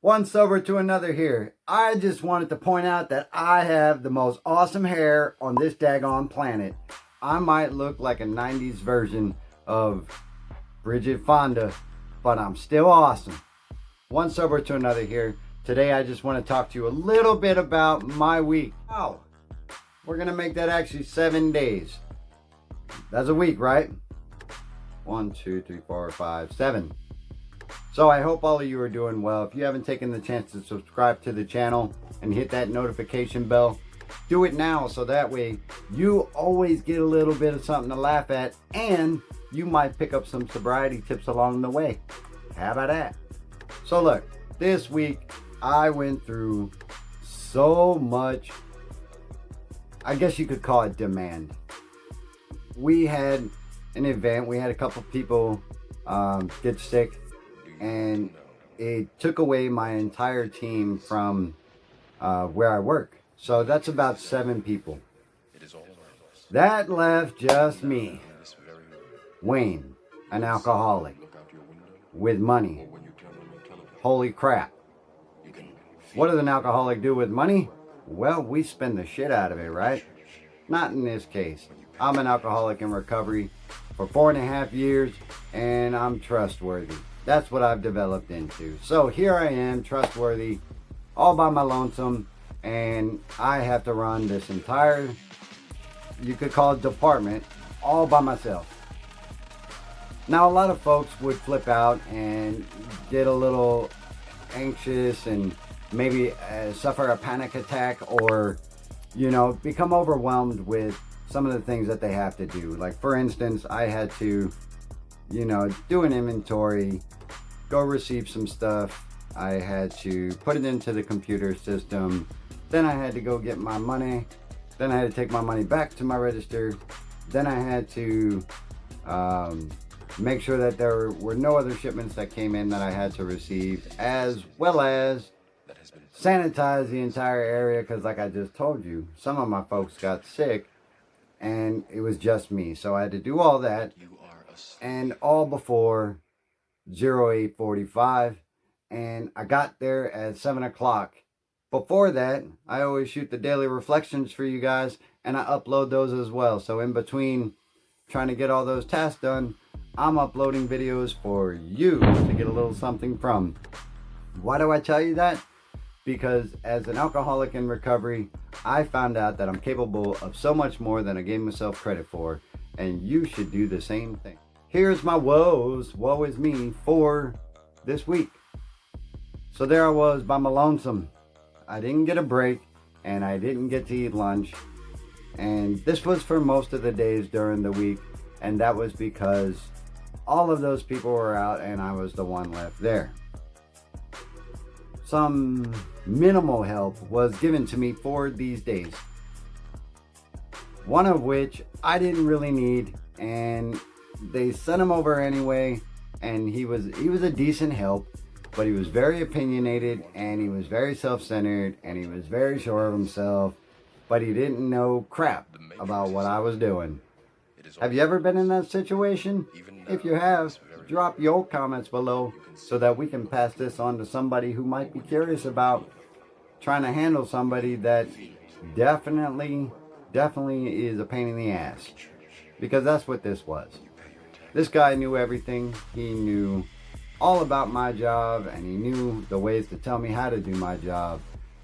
One sober to another here. I just wanted to point out that I have the most awesome hair on this daggone planet. I might look like a 90s version of Bridget Fonda, but I'm still awesome. One sober to another here. Today I just want to talk to you a little bit about my week. Wow. We're going to make that actually 7 days. That's a week, right? 1, 2, 3, 4, 5, 7. So I hope all of you are doing well. If you haven't taken the chance to subscribe to the channel and hit that notification bell, do it now so that way you always get a little bit of something to laugh at, and you might pick up some sobriety tips along the way. How about that? So look, this week I went through so much, I guess you could call it demand. We had an event, we had a couple people get sick, and it took away my entire team from where I work. So that's about 7 people. That left just me, Wayne, an alcoholic, with money. Holy crap. What does an alcoholic do with money? Well, we spend the shit out of it, right? Not in this case. I'm an alcoholic in recovery for 4.5 years, and I'm trustworthy. That's what I've developed into. So here I am, trustworthy, all by my lonesome, and I have to run this entire, you could call it department, all by myself. Now a lot of folks would flip out and get a little anxious and maybe suffer a panic attack, or, you know, become overwhelmed with some of the things that they have to do. Like for instance, I had to, you know, do an inventory, go receive some stuff. I had to put it into the computer system. Then I had to go get my money. Then I had to take my money back to my register. Then I had to make sure that there were no other shipments that came in that I had to receive, as well as sanitize the entire area, because like I just told you, some of my folks got sick and it was just me. So I had to do all that, and all before 08:45, and I got there at 7 o'clock. Before that, I always shoot the daily reflections for you guys, and I upload those as well. So in between trying to get all those tasks done, I'm uploading videos for you to get a little something from. Why do I tell you that? Because as an alcoholic in recovery, I found out that I'm capable of so much more than I gave myself credit for, and you should do the same thing. Here's my woe is me for this week. So there I was by my lonesome. I didn't get a break, and I didn't get to eat lunch. And this was for most of the days during the week, and that was because all of those people were out and I was the one left there. Some minimal help was given to me for these days, one of which I didn't really need, and they sent him over anyway, and he was a decent help, but he was very opinionated, and he was very self-centered, and he was very sure of himself, but he didn't know crap about what I was doing. Have you ever been in that situation? If you have, drop your comments below so that we can pass this on to somebody who might be curious about trying to handle somebody that definitely is a pain in the ass. Because that's what this was. This guy knew everything. He knew all about my job, and he knew the ways to tell me how to do my job,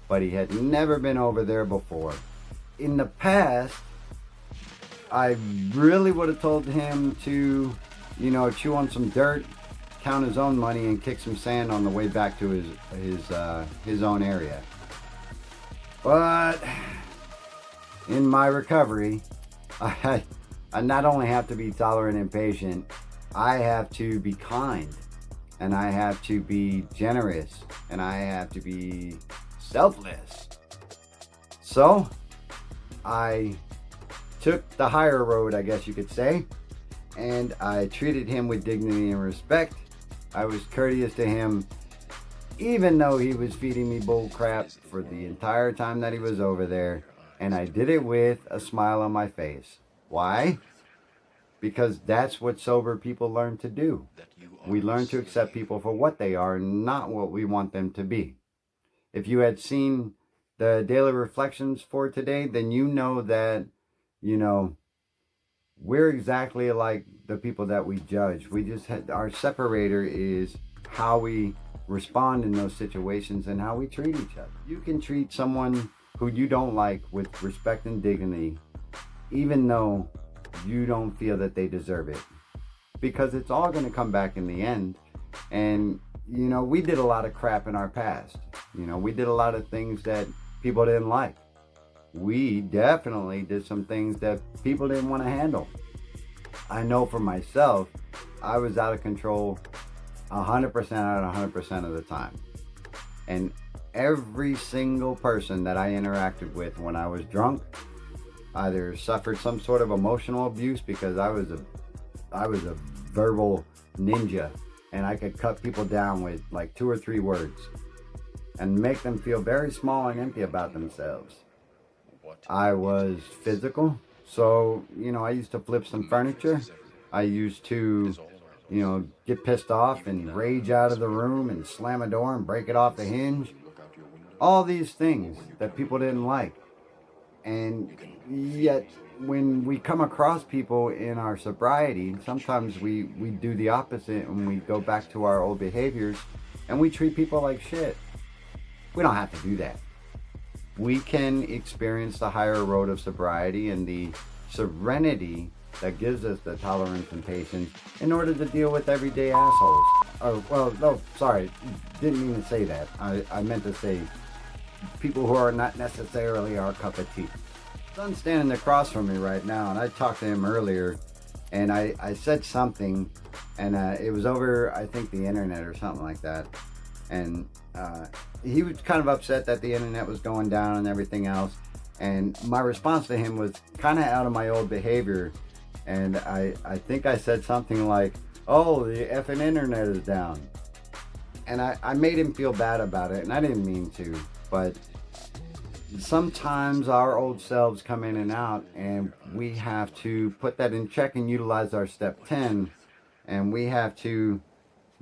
but he had never been over there before. In the past, I really would have told him to, you know, chew on some dirt, count his own money, and kick some sand on the way back to his own area. But in my recovery, I not only have to be tolerant and patient, I have to be kind, and I have to be generous, and I have to be selfless. So I took the higher road, I guess you could say, and I treated him with dignity and respect. I was courteous to him, even though he was feeding me bull crap for the entire time that he was over there, and I did it with a smile on my face. Why? Because that's what sober people learn to do. We learn to accept people for what they are, not what we want them to be. If you had seen the daily reflections for today, then you know that, we're exactly like the people that we judge. We just had, our separator is how we respond in those situations and how we treat each other. You can treat someone who you don't like with respect and dignity, even though you don't feel that they deserve it, because it's all going to come back in the end. And we did a lot of crap in our past. We did a lot of things that people didn't like. We definitely did some things that people didn't want to handle. I know for myself, I was out of control 100% out of 100% of the time. And every single person that I interacted with when I was drunk either suffered some sort of emotional abuse, because I was a verbal ninja, and I could cut people down with like 2 or 3 words and make them feel very small and empty about themselves. I was physical, so I used to flip some furniture. I used to get pissed off and rage out of the room and slam a door and break it off the hinge. All these things that people didn't like. And yet when we come across people in our sobriety, sometimes we do the opposite, and we go back to our old behaviors and we treat people like shit. We don't have to do that. We can experience the higher road of sobriety and the serenity that gives us the tolerance and patience in order to deal with everyday assholes. Oh, well, no, sorry, didn't mean to say that. I meant to say people who are not necessarily our cup of tea. Son's standing across from me right now, and I talked to him earlier, and I said something, and it was over, I think, the internet or something like that. And he was kind of upset that the internet was going down and everything else. And my response to him was kind of out of my old behavior. And I think I said something like, "Oh, the effing internet is down." And I made him feel bad about it, and I didn't mean to. But sometimes our old selves come in and out, and we have to put that in check and utilize our step 10. And we have to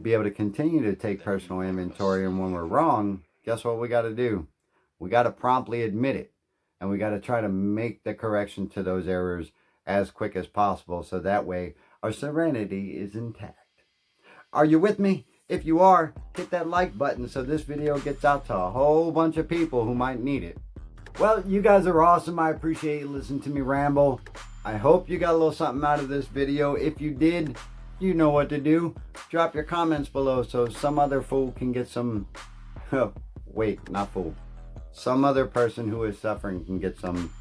be able to continue to take personal inventory. And when we're wrong, guess what we got to do? We got to promptly admit it, and we got to try to make the correction to those errors as quick as possible, so that way our serenity is intact. Are you with me? If you are, hit that like button so this video gets out to a whole bunch of people who might need it. Well, you guys are awesome. I appreciate you listening to me ramble. I hope you got a little something out of this video. If you did, you know what to do. Drop your comments below so some other fool can get some... wait, not fool. Some other person who is suffering can get some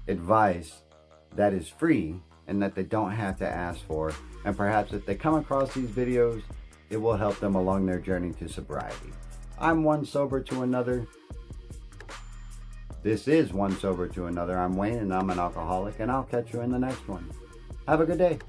advice that is free and that they don't have to ask for. And perhaps if they come across these videos, it will help them along their journey to sobriety. I'm one sober to another. This is One Sober to Another. I'm Wayne, and I'm an alcoholic, and I'll catch you in the next one. Have a good day.